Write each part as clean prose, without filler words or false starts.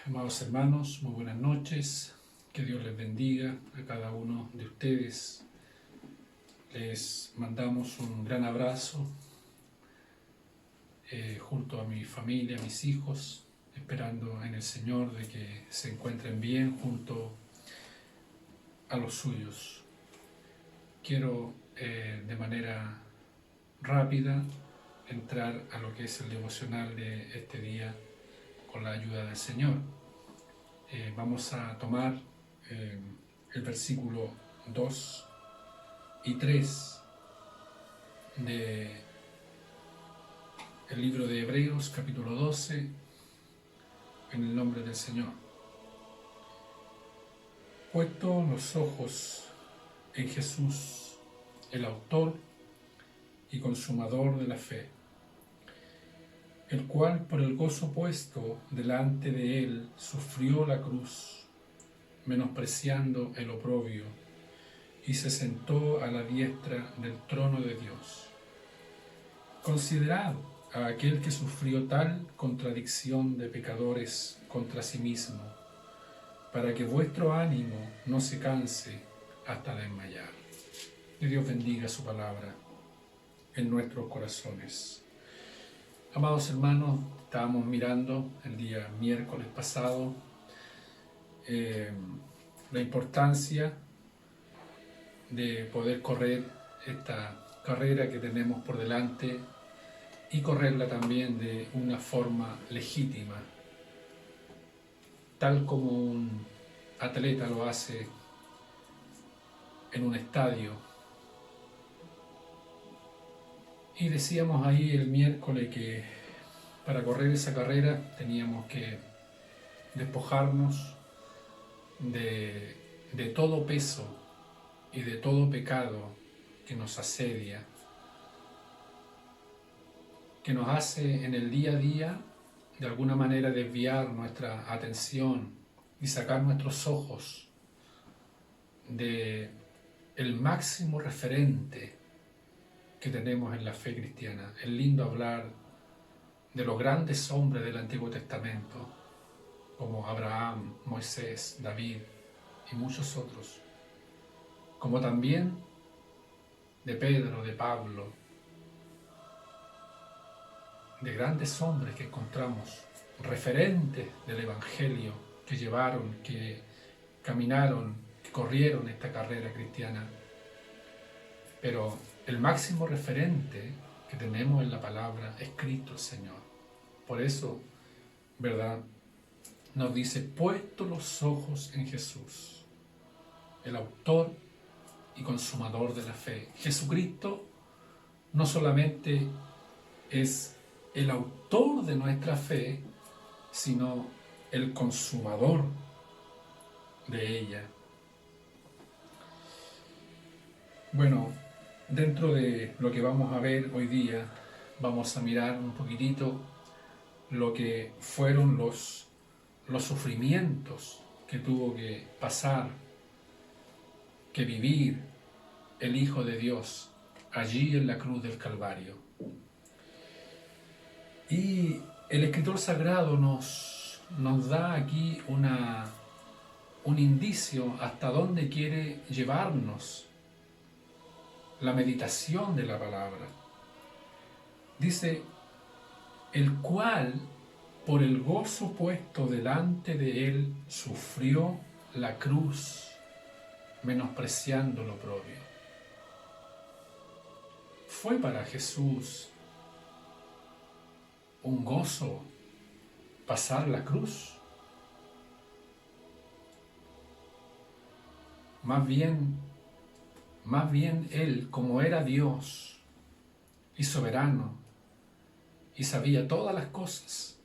Amados hermanos, muy buenas noches. Que Dios les bendiga a cada uno de ustedes. Les mandamos un gran abrazo junto a mi familia, a mis hijos, esperando en el Señor de que se encuentren bien junto a los suyos. Quiero de manera rápida entrar a lo que es el devocional de este día con la ayuda del Señor. Vamos a tomar el versículo 2 y 3 del libro de Hebreos, capítulo 12, en el nombre del Señor. Puesto los ojos en Jesús, el autor y consumador de la fe, el cual por el gozo puesto delante de él sufrió la cruz, menospreciando el oprobio, y se sentó a la diestra del trono de Dios. Considerad a aquel que sufrió tal contradicción de pecadores contra sí mismo, para que vuestro ánimo no se canse hasta desmayar. Que Dios bendiga su palabra en nuestros corazones. Amados hermanos, estábamos mirando el día miércoles pasado la importancia de poder correr esta carrera que tenemos por delante y correrla también de una forma legítima, tal como un atleta lo hace en un estadio. Y decíamos ahí el miércoles que para correr esa carrera teníamos que despojarnos de todo peso y de todo pecado que nos asedia, que nos hace en el día a día de alguna manera desviar nuestra atención y sacar nuestros ojos de el máximo referente que tenemos en la fe cristiana. Es lindo hablar de los grandes hombres del Antiguo Testamento, como Abraham, Moisés, David y muchos otros, como también de Pedro, de Pablo, de grandes hombres que encontramos, referentes del Evangelio, que llevaron, que caminaron, que corrieron esta carrera cristiana. Pero el máximo referente que tenemos en la palabra es Cristo el Señor. Por eso, ¿verdad?, nos dice, puesto los ojos en Jesús, el autor y consumador de la fe. Jesucristo no solamente es el autor de nuestra fe, sino el consumador de ella. Bueno, dentro de lo que vamos a ver hoy día, vamos a mirar un poquitito lo que fueron los sufrimientos que tuvo que pasar, que vivir el Hijo de Dios allí en la cruz del Calvario. Y el Escritor Sagrado nos da aquí un indicio hasta dónde quiere llevarnos la meditación de la palabra. Dice, el cual por el gozo puesto delante de él sufrió la cruz, menospreciando lo oprobio. Fue para Jesús un gozo pasar la cruz. Más bien él, como era Dios y soberano y sabía todas las cosas,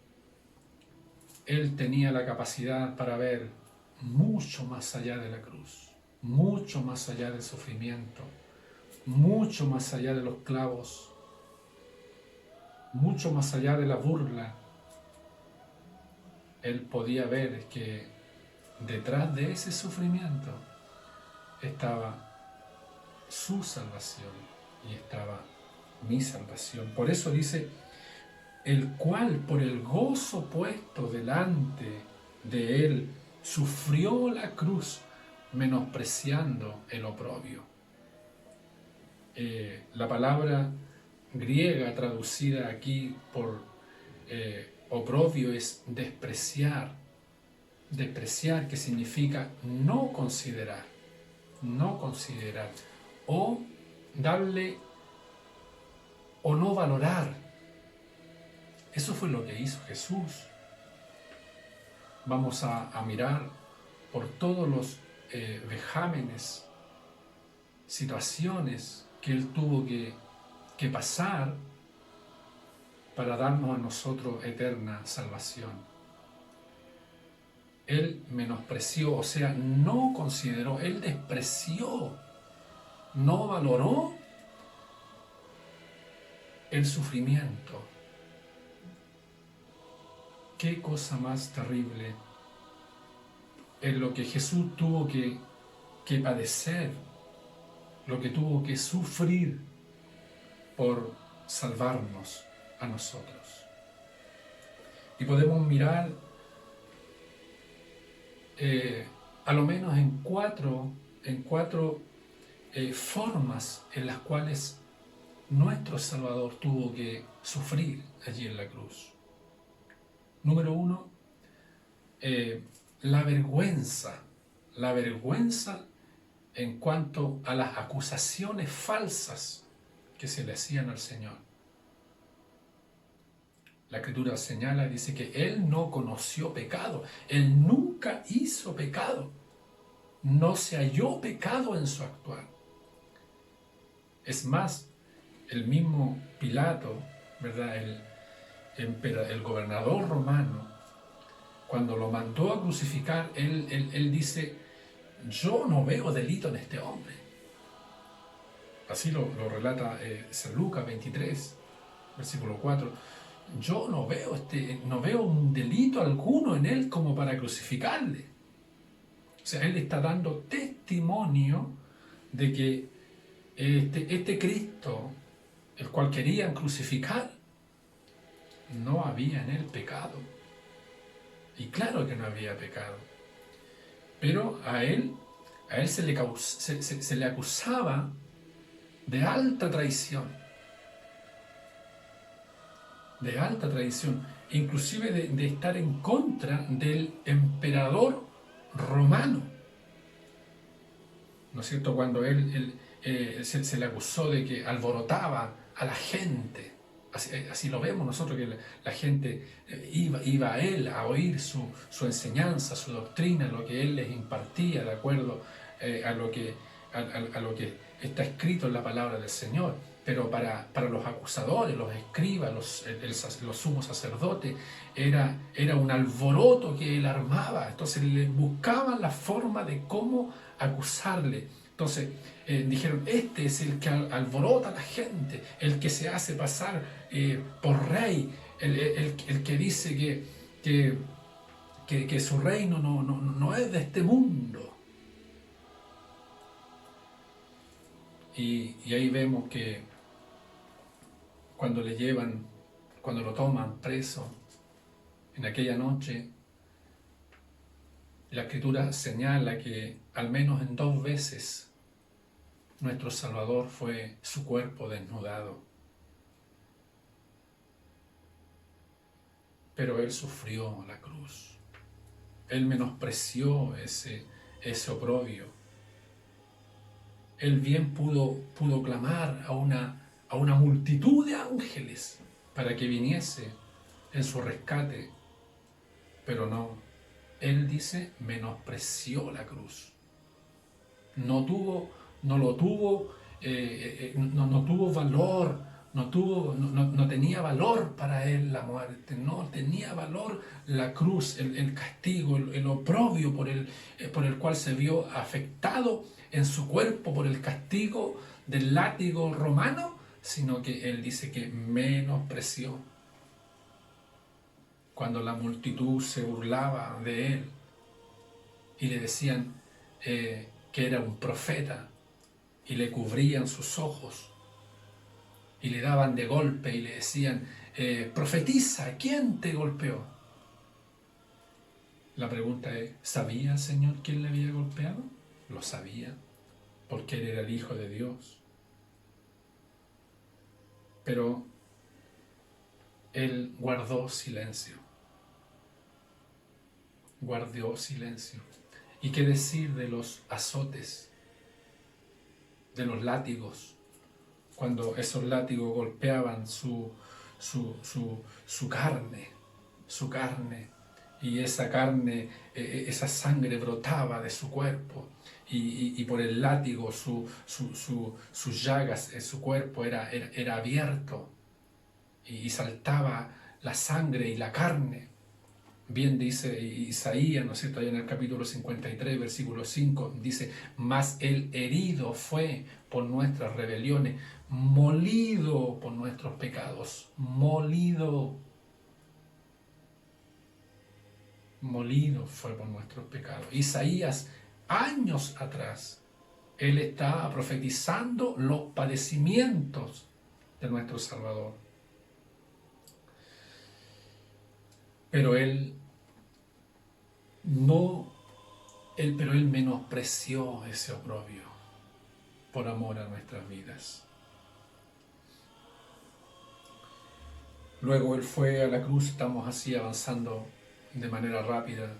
él tenía la capacidad para ver mucho más allá de la cruz, mucho más allá del sufrimiento, mucho más allá de los clavos, mucho más allá de la burla. Él podía ver que detrás de ese sufrimiento estaba su salvación y estaba mi salvación. Por eso dice, el cual por el gozo puesto delante de Él sufrió la cruz menospreciando el oprobio. La palabra griega traducida aquí por oprobio es despreciar, despreciar, que significa no considerar, o darle o no valorar. Eso fue lo que hizo Jesús. Vamos a mirar por todos los vejámenes, situaciones que Él tuvo que pasar para darnos a nosotros eterna salvación. Él menospreció, o sea, no consideró, Él despreció, no valoró el sufrimiento. Qué cosa más terrible es lo que Jesús tuvo que padecer, lo que tuvo que sufrir por salvarnos a nosotros. Y podemos mirar a lo menos en cuatro formas en las cuales nuestro Salvador tuvo que sufrir allí en la cruz. Número 1, la vergüenza en cuanto a las acusaciones falsas que se le hacían al Señor. La Escritura señala, dice que Él no conoció pecado, Él nunca hizo pecado, no se halló pecado en su actuar. Es más, el mismo Pilato, ¿verdad? El gobernador romano, cuando lo mandó a crucificar, él dice, yo no veo delito en este hombre. Así lo relata San Lucas 23, versículo 4. Yo no veo un delito alguno en él como para crucificarle. O sea, él está dando testimonio de que este Cristo, el cual querían crucificar, no había en él pecado. Y claro que no había pecado. Pero a él se le acusaba de alta traición. De alta traición. Inclusive de estar en contra del emperador romano. ¿No es cierto? Cuando se le acusó de que alborotaba a la gente. Así lo vemos nosotros, que la gente iba a él a oír su enseñanza, su doctrina, lo que él les impartía de acuerdo a lo que está escrito en la palabra del Señor. Pero para los acusadores, los escribas, los sumos sacerdotes, era un alboroto que él armaba. Entonces le buscaban la forma de cómo acusarle. Entonces dijeron, este es el que alborota a la gente, el que se hace pasar por rey, el que dice que su reino no es de este mundo. Y ahí vemos que cuando lo toman preso en aquella noche, la Escritura señala que al menos en 2 veces nuestro Salvador fue su cuerpo desnudado. Pero Él sufrió la cruz. Él menospreció ese oprobio. Él bien pudo clamar a una multitud de ángeles para que viniese en su rescate. Pero no. Él dice, menospreció la cruz. No tuvo valor, no tenía valor para él la muerte, no tenía valor la cruz, el castigo, el oprobio por el cual se vio afectado en su cuerpo por el castigo del látigo romano, sino que él dice que menospreció. Cuando la multitud se burlaba de él y le decían que era un profeta y le cubrían sus ojos y le daban de golpe y le decían, profetiza, ¿quién te golpeó? La pregunta es, ¿sabía el Señor quién le había golpeado? Lo sabía, porque Él era el Hijo de Dios. Pero Él guardó silencio. Guardó silencio. ¿Y qué decir de los azotes, de los látigos? Cuando esos látigos golpeaban su carne, y esa carne, esa sangre brotaba de su cuerpo, y por el látigo sus llagas, su cuerpo era abierto, y saltaba la sangre y la carne. Bien dice Isaías, ¿no es cierto?, allá en el capítulo 53, versículo 5, dice, mas el herido fue por nuestras rebeliones, molido por nuestros pecados, molido fue por nuestros pecados. Isaías, años atrás, él estaba profetizando los padecimientos de nuestro Salvador. Pero él menospreció ese oprobio por amor a nuestras vidas. Luego él fue a la cruz. Estamos así avanzando de manera rápida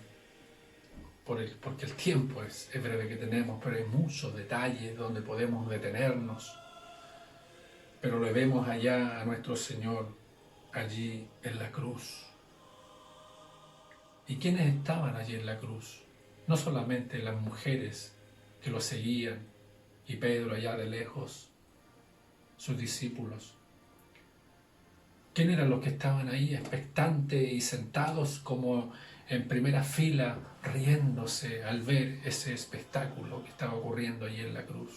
porque el tiempo es breve que tenemos, pero hay muchos detalles donde podemos detenernos. Pero le vemos allá a nuestro Señor allí en la cruz. ¿Y quiénes estaban allí en la cruz? No solamente las mujeres que lo seguían, y Pedro allá de lejos, sus discípulos. ¿Quién eran los que estaban ahí expectantes y sentados como en primera fila, riéndose al ver ese espectáculo que estaba ocurriendo allí en la cruz?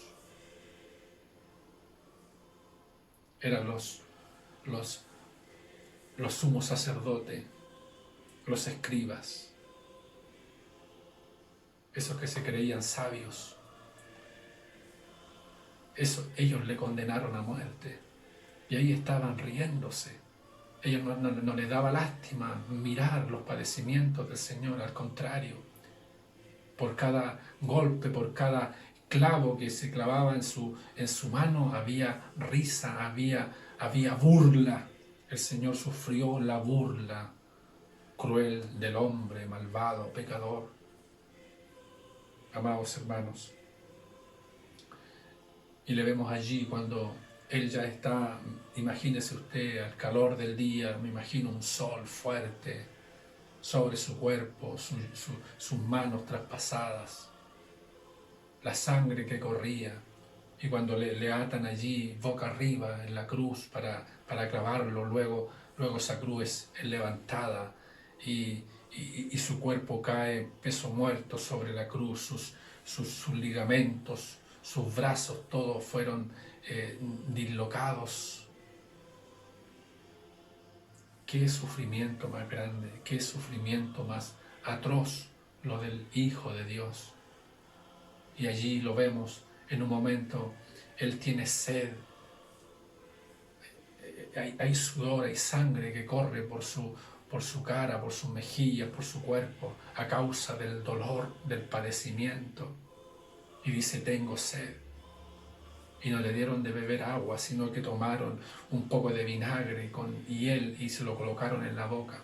Eran los sumos sacerdotes, los escribas, esos que se creían sabios. Ellos le condenaron a muerte y ahí estaban riéndose. Ellos no les daba lástima mirar los padecimientos del Señor, al contrario. Por cada golpe, por cada clavo que se clavaba en su mano, había risa, había burla. El Señor sufrió la burla cruel del hombre malvado, pecador. Amados hermanos, y le vemos allí cuando Él ya está, imagínese usted, al calor del día, me imagino un sol fuerte sobre su cuerpo, sus manos traspasadas, la sangre que corría, y cuando le atan allí boca arriba en la cruz para clavarlo, luego esa cruz es levantada y su cuerpo cae peso muerto sobre la cruz, sus ligamentos, sus brazos, todos fueron dislocados. Qué sufrimiento más grande, qué sufrimiento más atroz lo del Hijo de Dios. Y allí lo vemos en un momento, Él tiene sed, hay sudor, hay sangre que corre por su cara, por sus mejillas, por su cuerpo, a causa del dolor, del padecimiento. Y dice, tengo sed. Y no le dieron de beber agua, sino que tomaron un poco de vinagre con hiel y se lo colocaron en la boca.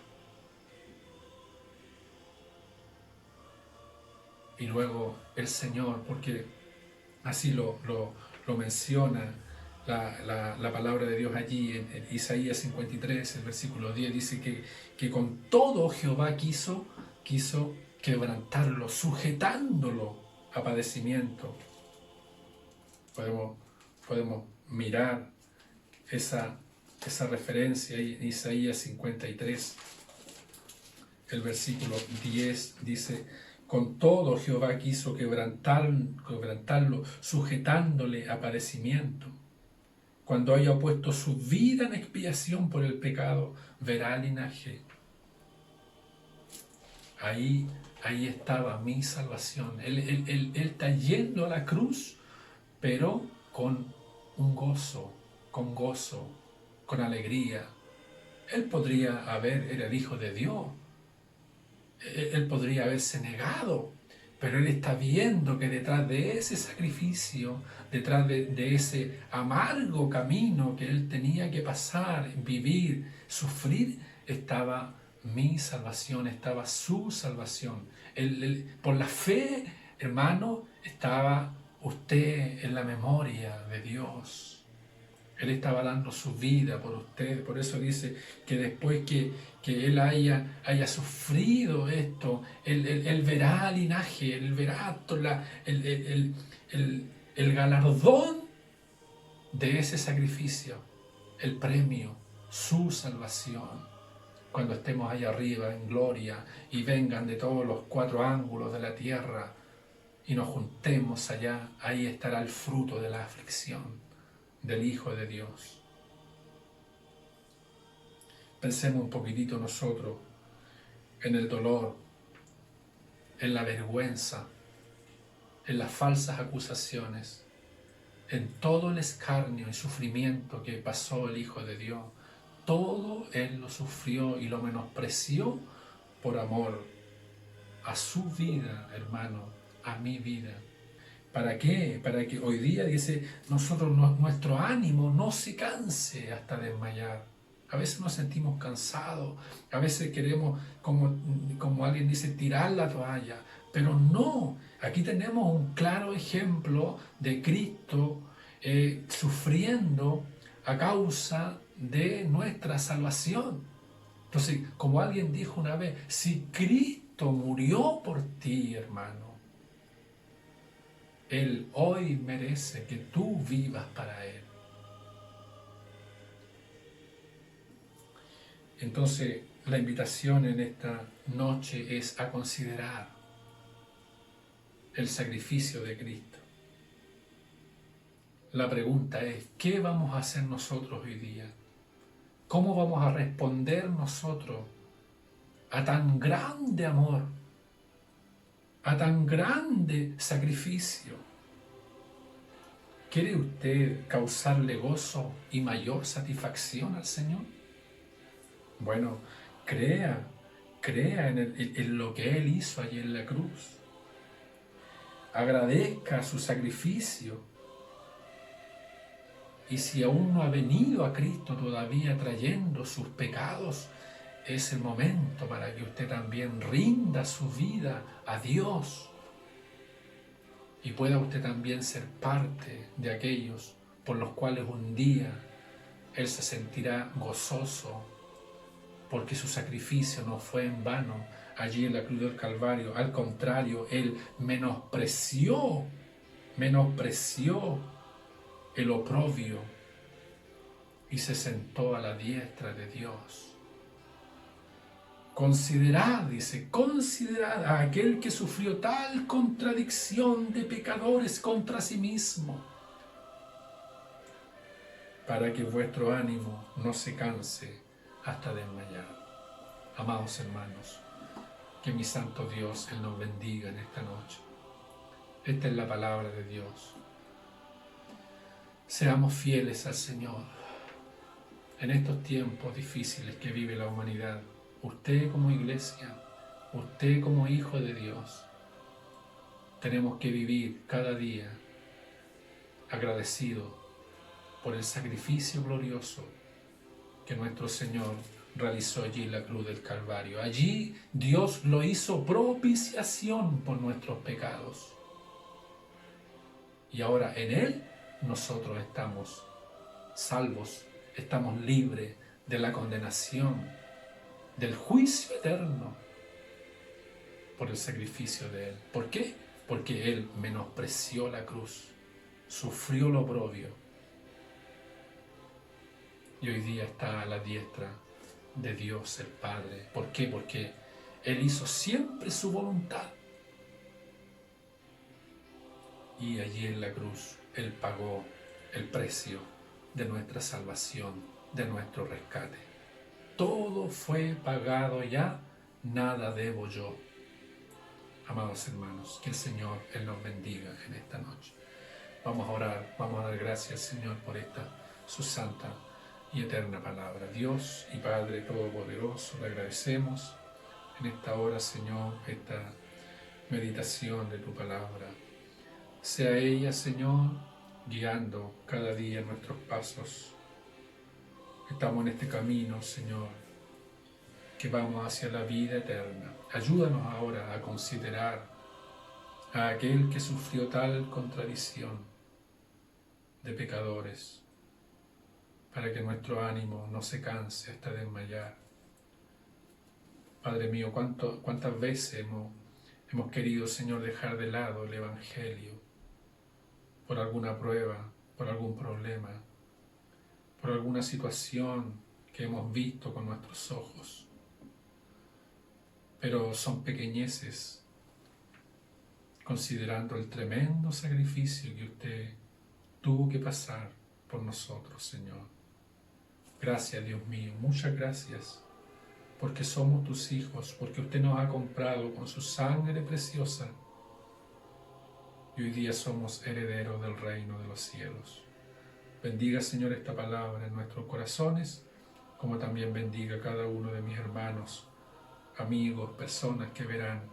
Y luego el Señor, porque así lo menciona la palabra de Dios allí en Isaías 53, el versículo 10, dice que con todo Jehová quiso quebrantarlo, sujetándolo a padecimiento. Podemos mirar esa referencia en Isaías 53, el versículo 10 dice, con todo Jehová quiso quebrantarlo, sujetándole a padecimiento. Cuando haya puesto su vida en expiación por el pecado, verá linaje. Ahí estaba mi salvación. Él está yendo a la cruz, pero con un gozo, con alegría. Él podría era el Hijo de Dios. Él podría haberse negado, pero Él está viendo que detrás de ese sacrificio, detrás de ese amargo camino que Él tenía que pasar, vivir, sufrir, estaba mi salvación, estaba su salvación. Por la fe, hermano, estaba usted en la memoria de Dios. Él estaba dando su vida por usted. Por eso dice que después que Él haya sufrido esto, Él verá linaje, Él verá el galardón de ese sacrificio, el premio, su salvación. Cuando estemos allá arriba en gloria y vengan de todos los 4 ángulos de la tierra y nos juntemos allá, ahí estará el fruto de la aflicción del Hijo de Dios. Pensemos un poquitito nosotros en el dolor, en la vergüenza, en las falsas acusaciones, en todo el escarnio y sufrimiento que pasó el Hijo de Dios. Todo Él lo sufrió y lo menospreció por amor a su vida, hermano, a mi vida. ¿Para qué? Para que hoy día, dice, nuestro ánimo no se canse hasta desmayar. A veces nos sentimos cansados, a veces queremos, como alguien dice, tirar la toalla, pero no. Aquí tenemos un claro ejemplo de Cristo sufriendo a causa de nuestra salvación. Entonces, como alguien dijo una vez, si Cristo murió por ti, hermano, Él hoy merece que tú vivas para Él. Entonces, la invitación en esta noche es a considerar el sacrificio de Cristo. La pregunta es, ¿qué vamos a hacer nosotros hoy día? ¿Cómo vamos a responder nosotros a tan grande amor, a tan grande sacrificio? ¿Quiere usted causarle gozo y mayor satisfacción al Señor? Bueno, crea en lo que Él hizo allí en la cruz. Agradezca su sacrificio. Y si aún no ha venido a Cristo todavía trayendo sus pecados, es el momento para que usted también rinda su vida a Dios. Y pueda usted también ser parte de aquellos por los cuales un día Él se sentirá gozoso, porque su sacrificio no fue en vano allí en la cruz del Calvario. Al contrario, Él menospreció el oprobio y se sentó a la diestra de Dios. Considerad, dice, considerad a aquel que sufrió tal contradicción de pecadores contra sí mismo, para que vuestro ánimo no se canse hasta desmayar. Amados hermanos, que mi santo Dios, Él nos bendiga en esta noche. Esta es la palabra de Dios. Seamos fieles al Señor en estos tiempos difíciles que vive la humanidad. Usted como iglesia, usted como hijo de Dios, tenemos que vivir cada día agradecido por el sacrificio glorioso que nuestro Señor realizó allí en la cruz del Calvario. Allí Dios lo hizo propiciación por nuestros pecados. Y ahora en Él nosotros estamos salvos, estamos libres de la condenación, del juicio eterno, por el sacrificio de Él. ¿Por qué? Porque Él menospreció la cruz, sufrió lo oprobio, y hoy día está a la diestra de Dios el Padre. ¿Por qué? Porque Él hizo siempre su voluntad. Y allí en la cruz Él pagó el precio de nuestra salvación, de nuestro rescate. Todo fue pagado ya, nada debo yo. Amados hermanos, que el Señor, Él nos bendiga en esta noche. Vamos a orar, vamos a dar gracias, Señor, por esta su santa y eterna palabra. Dios y Padre Todopoderoso, le agradecemos en esta hora, Señor, esta meditación de tu palabra. Sea ella, Señor, guiando cada día nuestros pasos. Estamos en este camino, Señor, que vamos hacia la vida eterna. Ayúdanos ahora a considerar a aquel que sufrió tal contradicción de pecadores, para que nuestro ánimo no se canse hasta desmayar. Padre mío, cuántas veces hemos querido, Señor, dejar de lado el Evangelio por alguna prueba, por algún problema, por alguna situación que hemos visto con nuestros ojos. Pero son pequeñeces, considerando el tremendo sacrificio que usted tuvo que pasar por nosotros, Señor. Gracias, Dios mío, muchas gracias, porque somos tus hijos, porque usted nos ha comprado con su sangre preciosa y hoy día somos herederos del reino de los cielos. Bendiga, Señor, esta palabra en nuestros corazones, como también bendiga a cada uno de mis hermanos, amigos, personas que verán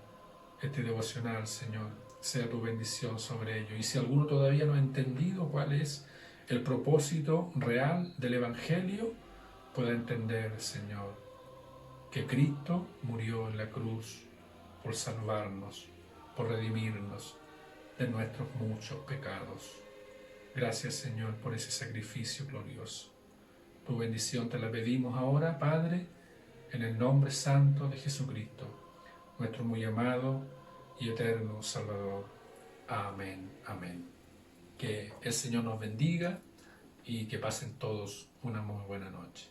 este devocional, Señor. Sea tu bendición sobre ellos. Y si alguno todavía no ha entendido cuál es el propósito real del Evangelio, pueda entender, Señor, que Cristo murió en la cruz por salvarnos, por redimirnos de nuestros muchos pecados. Gracias, Señor, por ese sacrificio glorioso. Tu bendición te la pedimos ahora, Padre, en el nombre santo de Jesucristo, nuestro muy amado y eterno Salvador. Amén, amén. Que el Señor nos bendiga y que pasen todos una muy buena noche.